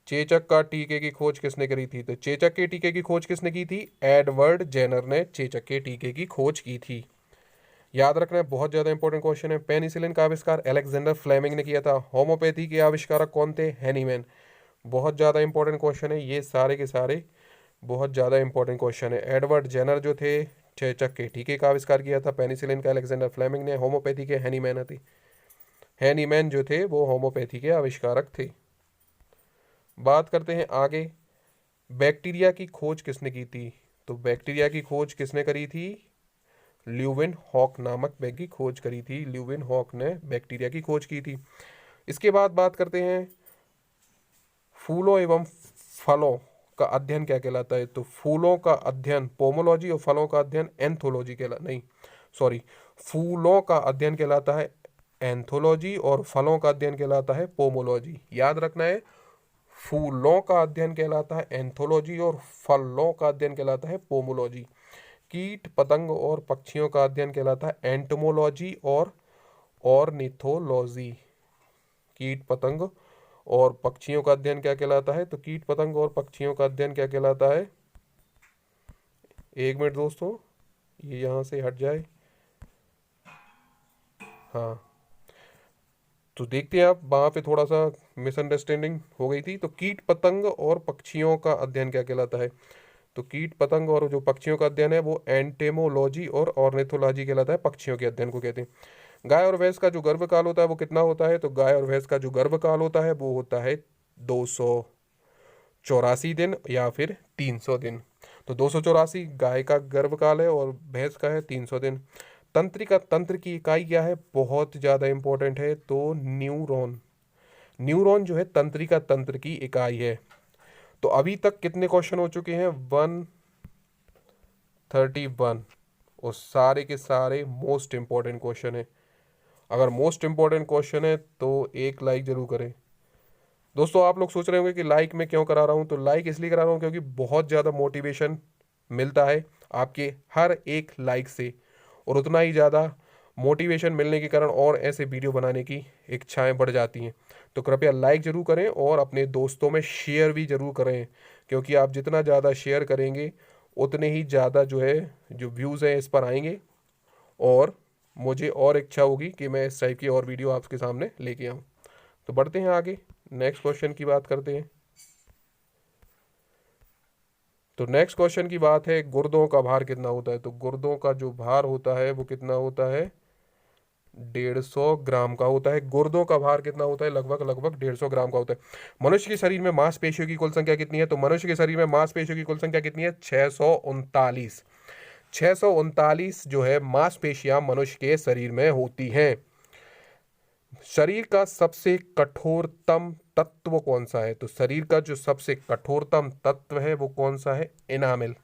चेचक का टीके की खोज किसने करी थी। तो चेचक के टीके की खोज किसने की थी, एडवर्ड जेनर ने चेचक के टीके की खोज की थी। याद रखना है बहुत ज़्यादा इंपॉर्टेंट क्वेश्चन है। पेनिसिलिन का आविष्कार अलेक्जेंडर फ्लेमिंग ने किया था। होम्योपैथी के आविष्कारक कौन थे, हैनीमैन। बहुत ज़्यादा इंपॉर्टेंट क्वेश्चन है, ये सारे के सारे बहुत ज़्यादा इंपॉर्टेंट क्वेश्चन है। एडवर्ड जेनर जो थे चेचक के टीके का आविष्कार किया था, पेनिसिलिन का अलेक्जेंडर फ्लेमिंग ने, होम्योपैथी के हैनीमैन थे। हैनीमैन जो थे वो होम्योपैथी के आविष्कारक थे। बात करते हैं आगे, बैक्टीरिया की खोज किसने की थी। तो बैक्टीरिया की खोज किसने करी थी, ल्यूविन हॉक नामक बैग की खोज करी थी। ल्यूविन हॉक ने बैक्टीरिया की खोज की थी। इसके बाद बात करते हैं फूलों एवं फलों का अध्ययन क्या कहलाता है। तो फूलों का अध्ययन पोमोलॉजी और फलों का अध्ययन एंथोलॉजी नहीं सॉरी, फूलों का अध्ययन कहलाता है एंथोलॉजी और फलों का अध्ययन कहलाता है पोमोलॉजी। याद रखना है, फूलों का अध्ययन कहलाता है एंथोलॉजी और फलों का अध्ययन कहलाता है पोमोलॉजी। कीट पतंग और पक्षियों का अध्ययन कहलाता है एंटोमोलॉजी और ऑर्निथोलॉजी। कीट पतंग और पक्षियों का अध्ययन क्या कहलाता है। तो कीट पतंग और पक्षियों का अध्ययन क्या कहलाता है। एक मिनट दोस्तों, ये यहाँ से हट जाए। हाँ, तो देखते हैं आप, वहाँ पे थोड़ा सा मिसअंडरस्टैंडिंग हो गई थी। तो कीट पतंग और पक्षियों का अध्ययन क्या कहलाता है। तो कीट पतंग और जो पक्षियों का अध्ययन है वो एंटेमोलॉजी और ऑर्निथोलॉजी कहलाता है, पक्षियों के अध्ययन को कहते हैं। गाय और भैंस का जो गर्भकाल होता है वो कितना होता है। तो गाय और भैंस का जो गर्भकाल होता है वो होता है 284 दिन या फिर 300 दिन। तो 284 गाय का गर्भकाल है और भैंस का है 300 दिन। तंत्र की इकाई क्या है, बहुत ज़्यादा इंपॉर्टेंट है। तो न्यूरॉन। न्यूरॉन जो है तंत्रिका तंत्र की इकाई है। तो अभी तक कितने क्वेश्चन हो चुके हैं, 131, और सारे के सारे मोस्ट इंपॉर्टेंट क्वेश्चन है। अगर मोस्ट इंपॉर्टेंट क्वेश्चन है तो एक लाइक जरूर करें। दोस्तों आप लोग सोच रहे होंगे कि लाइक मैं क्यों करा रहा हूँ। तो लाइक इसलिए करा रहा हूँ क्योंकि बहुत ज़्यादा मोटिवेशन मिलता है आपके हर एक लाइक से, और उतना ही ज़्यादा मोटिवेशन मिलने के कारण और ऐसे वीडियो बनाने की इच्छाएं बढ़ जाती हैं। तो कृपया लाइक ज़रूर करें और अपने दोस्तों में शेयर भी ज़रूर करें, क्योंकि आप जितना ज़्यादा शेयर करेंगे उतने ही ज़्यादा जो है जो व्यूज़ हैं इस पर आएंगे, और मुझे और इच्छा होगी कि मैं इस टाइप की और वीडियो आपके सामने लेके आऊँ। तो बढ़ते हैं आगे, नेक्स्ट क्वेश्चन की बात करते हैं। तो नेक्स्ट क्वेश्चन की बात है गुर्दों का भार कितना होता है। तो गुर्दों का जो भार होता है वो कितना होता है, 150 ग्राम का होता है। गुर्दों का भार कितना होता है, लगभग 150 ग्राम का होता है। मनुष्य के शरीर में मांसपेशियों की कुल संख्या कितनी है। तो मनुष्य के शरीर में मांसपेशियों की कुल संख्या कितनी है, 639। 639 जो है मांसपेशियां मनुष्य के शरीर में होती हैं। शरीर का सबसे कठोरतम तत्व कौन सा है। तो शरीर का जो सबसे कठोरतम तत्व है वो कौन सा है, इनामिल,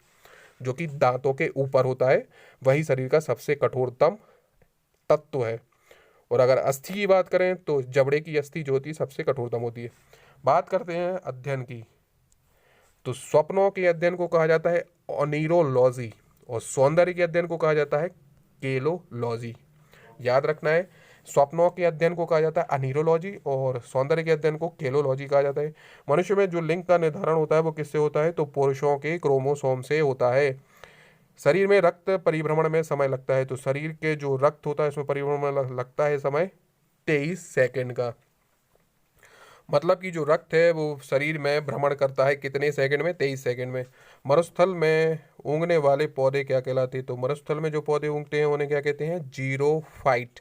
जो कि दांतों के ऊपर होता है, वही शरीर का सबसे कठोरतम तत्व है। और अगर अस्थि की बात करें तो जबड़े की अस्थि जो होती है सबसे कठोरतम होती है। बात करते हैं अध्ययन की। तो स्वप्नों के अध्ययन को कहा जाता है ओनिरोलॉजी और सौंदर्य के अध्ययन को कहा जाता है केलोलॉजी। याद रखना है, स्वप्नों के अध्ययन को कहा जाता है अनीरोलॉजी और सौंदर्य के अध्ययन को केलोलॉजी कहा जाता है। मनुष्य में जो लिंग का निर्धारण होता है वो किससे होता है। तो पुरुषों के क्रोमोसोम से होता है। शरीर में रक्त परिभ्रमण में समय लगता है। तो शरीर के जो रक्त होता है उसमें परिभ्रमण में लगता है समय 23 सेकंड का। मतलब कि जो रक्त है वो शरीर में भ्रमण करता है कितने सेकंड में, 23 सेकंड में। मरुस्थल में उगने वाले पौधे क्या कहलाते हैं। तो मरुस्थल में जो पौधे उगते हैं उन्हें क्या कहते हैं, जीरोफाइट।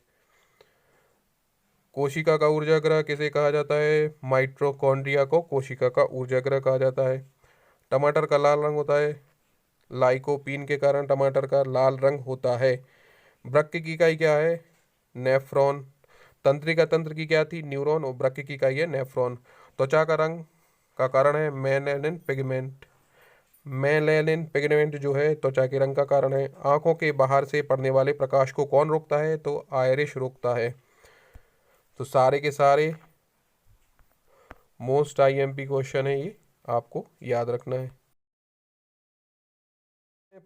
कोशिका का ऊर्जा ग्रह किसे कहा जाता है, माइटोकॉन्ड्रिया को कोशिका का ऊर्जा ग्रह कहा जाता है। टमाटर का लाल रंग होता है, लाइकोपीन के कारण टमाटर का लाल रंग होता है। वृक्क की इकाई क्या है, नेफ्रॉन। तंत्रिका तंत्र की क्या थी, न्यूरॉन, और वृक्क की इकाई है नेफ्रॉन। त्वचा का रंग का कारण है मेलेनिन पिगमेंट। मेलेनिन पिगमेंट जो है त्वचा के रंग का कारण है। आंखों के बाहर से पड़ने वाले प्रकाश को कौन रोकता है, तो आयरिश रोकता है। तो सारे के सारे मोस्ट आईएमपी क्वेश्चन है, ये आपको याद रखना है।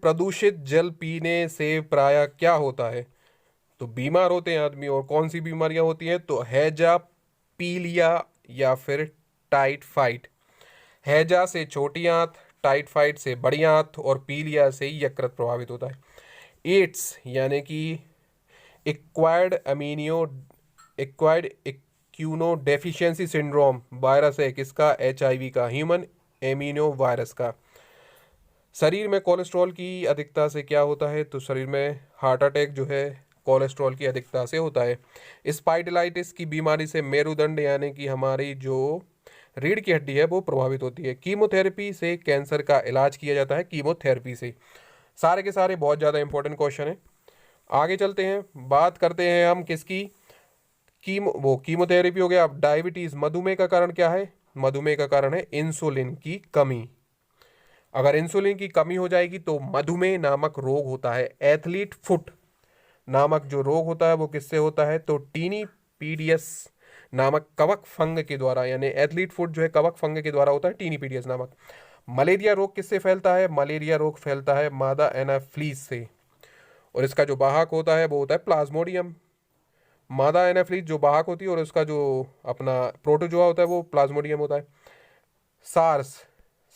प्रदूषित जल पीने से प्रायः क्या होता है। तो बीमार होते हैं आदमी, और कौन सी बीमारियां होती हैं, तो हैजा, पीलिया या फिर टाइफाइड। हैजा से छोटी आंत, टाइफाइड से बड़ी आंत और पीलिया से यकृत प्रभावित होता है। एड्स यानी कि acquired immuno acquired immuno deficiency syndrome virus है किसका, एचआईवी का, ह्यूमन एमिनो वायरस का। शरीर में कोलेस्ट्रॉल की अधिकता से क्या होता है। तो शरीर में हार्ट अटैक जो है कोलेस्ट्रॉल की अधिकता से होता है। स्पाइडलाइटिस की बीमारी से मेरुदंड यानी कि हमारी जो रीढ़ की हड्डी है वो प्रभावित होती है। कीमोथेरेपी से कैंसर का इलाज किया जाता है, कीमोथेरेपी से। सारे के सारे बहुत ज़्यादा इंपॉर्टेंट क्वेश्चन है। आगे चलते हैं, बात करते हैं हम किसकी, कीमोथेरेपी हो गया। अब डायबिटीज, मधुमेह का कारण क्या है, मधुमेह का कारण है इंसुलिन की कमी। अगर इंसुलिन की कमी हो जाएगी तो मधुमेह नामक रोग होता है। एथलीट फुट नामक जो रोग होता है वो किससे होता है, तो टीनी पीडियस नामक कवक फंग के द्वारा, यानी एथलीट फुट जो है कवक फंग के द्वारा होता है, टीनी पीडियस नामक। मलेरिया रोग किससे फैलता है, मलेरिया रोग फैलता है मादा एनाफ्लीज से, और इसका जो वाहक होता है वो होता है प्लाज्मोडियम। मादा एनाफ्लीज जो वाहक होती है और उसका जो अपना प्रोटोजोआ होता है वो प्लाज्मोडियम होता है। सार्स,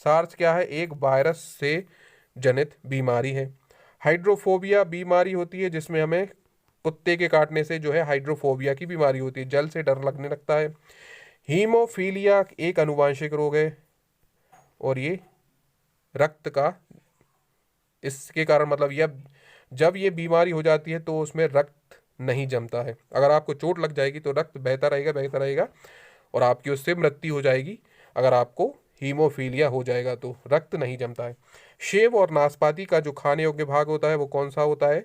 सार्स क्या है, एक वायरस से जनित बीमारी है। हाइड्रोफोबिया बीमारी होती है जिसमें हमें कुत्ते के काटने से जो है हाइड्रोफोबिया की बीमारी होती है, जल से डर लगने लगता है। हीमोफीलिया एक अनुवांशिक रोग है और ये रक्त का, इसके कारण मतलब यह जब ये बीमारी हो जाती है तो उसमें रक्त नहीं जमता है। अगर आपको चोट लग जाएगी तो रक्त बहता रहेगा और आपकी उससे मृत्यु हो जाएगी। अगर आपको हीमोफीलिया हो जाएगा तो रक्त नहीं जमता है। सेब और नाशपाती का जो खाने योग्य भाग होता है वो कौन सा होता है,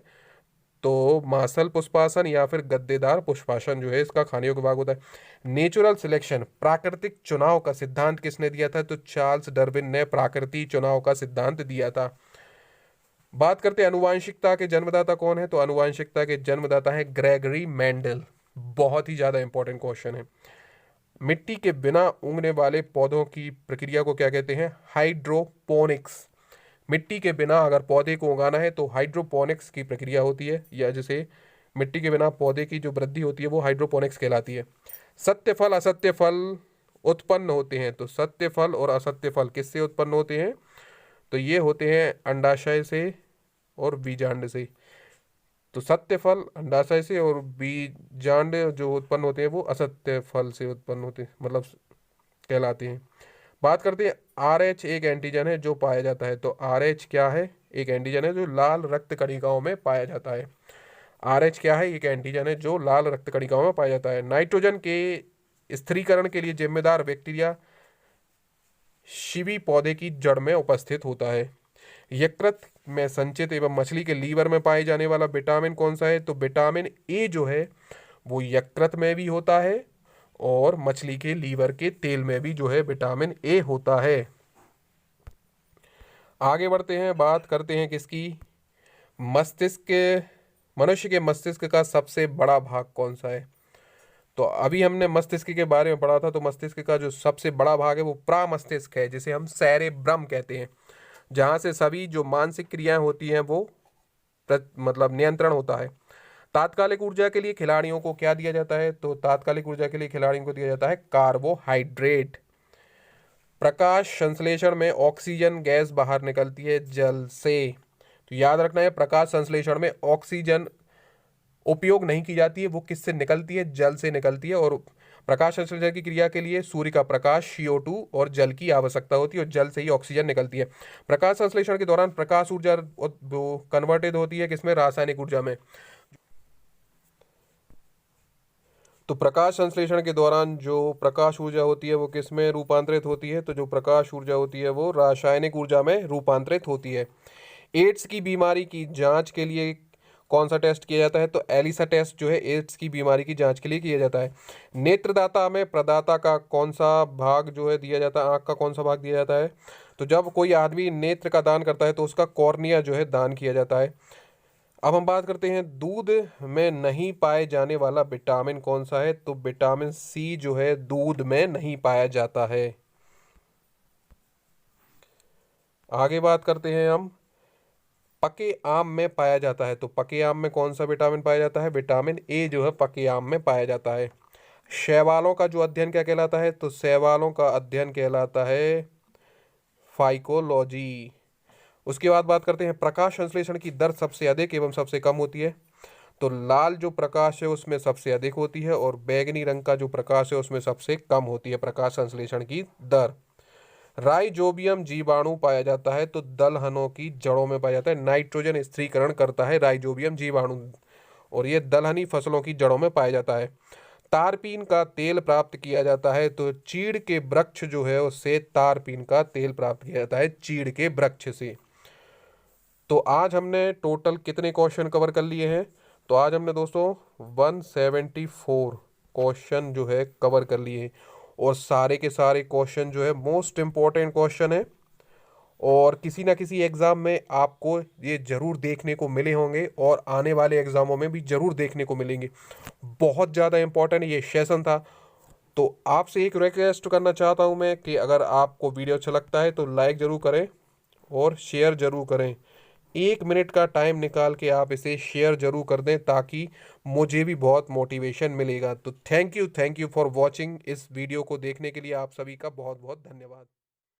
तो मासल पुष्पासन या फिर गद्देदार पुष्पासन जो है इसका खाने योग्य भाग होता है। नेचुरल सिलेक्शन, प्राकृतिक चुनाव का सिद्धांत किसने दिया था, तो चार्ल्स डार्विन ने प्राकृतिक चुनाव का सिद्धांत दिया था। बात करते हैं अनुवांशिकता के जन्मदाता कौन है, तो अनुवांशिकता के जन्मदाता है ग्रेगरी मेंडल। बहुत ही ज्यादा इंपॉर्टेंट क्वेश्चन है। मिट्टी के बिना उगने वाले पौधों की प्रक्रिया को क्या कहते हैं, हाइड्रोपोनिक्स। मिट्टी के बिना अगर पौधे को उगाना है तो हाइड्रोपोनिक्स की प्रक्रिया होती है, या जैसे मिट्टी के बिना पौधे की जो वृद्धि होती है वो हाइड्रोपोनिक्स कहलाती है। सत्य फल असत्य फल उत्पन्न होते हैं, तो सत्य फल और असत्य फल किससे उत्पन्न होते हैं, तो ये होते हैं अंडाशय से और बीजांड से। तो सत्य फल अंडाशय से और बीजांड जो उत्पन्न होते हैं वो असत्य फल से उत्पन्न होते हैं, मतलब कहलाते हैं। बात करते हैं RH एक एंटीजन है जो पाया जाता है, तो RH क्या है, एक एंटीजन है जो लाल रक्त कणिकाओं में पाया जाता है। RH क्या है, एक एंटीजन है जो लाल रक्त कणिकाओं में पाया जाता है। नाइट्रोजन के स्थिरीकरण के लिए जिम्मेदार बैक्टीरिया शिवी पौधे की जड़ में उपस्थित होता है। यकृत में संचित एवं मछली के लीवर में पाए जाने वाला विटामिन कौन सा है, तो विटामिन ए जो है वो यकृत में भी होता है और मछली के लीवर के तेल में भी जो है विटामिन ए होता है। आगे बढ़ते हैं, बात करते हैं किसकी, मस्तिष्क। मनुष्य के मस्तिष्क का सबसे बड़ा भाग कौन सा है, तो अभी हमने मस्तिष्क के बारे में पढ़ा था, तो मस्तिष्क का जो सबसे बड़ा भाग है वो प्रामस्तिष्क है, जिसे हम सेरेब्रम कहते हैं, जहाँ से सभी जो मानसिक क्रियाएं होती हैं वो मतलब नियंत्रण होता है। तात्कालिक ऊर्जा के लिए खिलाड़ियों को क्या दिया जाता है, तो तात्कालिक ऊर्जा के लिए खिलाड़ियों को दिया जाता है कार्बोहाइड्रेट। प्रकाश संश्लेषण में ऑक्सीजन गैस बाहर निकलती है जल से, तो याद रखना है प्रकाश संश्लेषण में ऑक्सीजन उपयोग नहीं की जाती है, वो किससे निकलती है, जल से निकलती है। और प्रकाश संश्लेषण की क्रिया के लिए सूर्य का प्रकाश, CO2 और जल की आवश्यकता होती है, और जल से ही ऑक्सीजन निकलती है। प्रकाश संश्लेषण के दौरान प्रकाश ऊर्जा कन्वर्टेड होती है किसमें, रासायनिक ऊर्जा में। तो प्रकाश संश्लेषण के दौरान जो प्रकाश ऊर्जा होती है वो किस में रूपांतरित होती है, तो जो प्रकाश ऊर्जा होती है वो रासायनिक ऊर्जा में रूपांतरित होती है। एड्स की बीमारी की जांच के लिए कौन सा टेस्ट किया जाता है, तो एलिसा टेस्ट जो है एड्स की बीमारी की जांच के लिए किया जाता है। नेत्रदाता में प्रदाता का कौन सा भाग जो है दिया जाता है, आंख का कौन सा भाग दिया जाता है, तो जब कोई आदमी नेत्र का दान करता है तो उसका कॉर्निया जो है दान किया जाता है। अब हम बात करते हैं दूध में नहीं पाए जाने वाला विटामिन कौन सा है, तो विटामिन C जो है दूध में नहीं पाया जाता है। आगे बात करते हैं हम, पके आम में पाया जाता है, तो पके आम में कौन सा विटामिन पाया जाता है, विटामिन A जो है पके आम में पाया जाता है। शैवालों का जो अध्ययन क्या कहलाता है, तो शैवालों का अध्ययन कहलाता है फाइकोलॉजी। उसके बाद बात करते हैं प्रकाश संश्लेषण की दर सबसे अधिक एवं सबसे कम होती है, तो लाल जो प्रकाश है उसमें सबसे अधिक होती है और बैगनी रंग का जो प्रकाश है उसमें सबसे कम होती है प्रकाश संश्लेषण की दर। राइजोबियम जीवाणु पाया जाता है, तो दलहनों की जड़ों में पाया जाता है। नाइट्रोजन स्थिरीकरण करता है राइजोबियम जीवाणु, और ये दलहनी फसलों की जड़ों में पाया जाता है। तारपीन का तेल प्राप्त किया जाता है, तो चीड़ के वृक्ष जो है उससे तारपीन का तेल प्राप्त किया जाता है, चीड़ के वृक्ष से। तो आज हमने टोटल कितने क्वेश्चन कवर कर लिए हैं, तो आज हमने दोस्तों 174 क्वेश्चन जो है कवर कर लिए और सारे के सारे क्वेश्चन जो है मोस्ट इम्पोर्टेंट क्वेश्चन है और किसी ना किसी एग्ज़ाम में आपको ये ज़रूर देखने को मिले होंगे और आने वाले एग्ज़ामों में भी ज़रूर देखने को मिलेंगे। बहुत ज़्यादा इम्पोर्टेंट ये सेशन था। तो आपसे एक रिक्वेस्ट करना चाहता हूँ मैं कि अगर आपको वीडियो अच्छा लगता है तो लाइक ज़रूर करें और शेयर ज़रूर करें। 1 मिनट का टाइम निकाल के आप इसे शेयर ज़रूर कर दें ताकि मुझे भी बहुत मोटिवेशन मिलेगा। तो थैंक यू फॉर वॉचिंग। इस वीडियो को देखने के लिए आप सभी का बहुत बहुत धन्यवाद।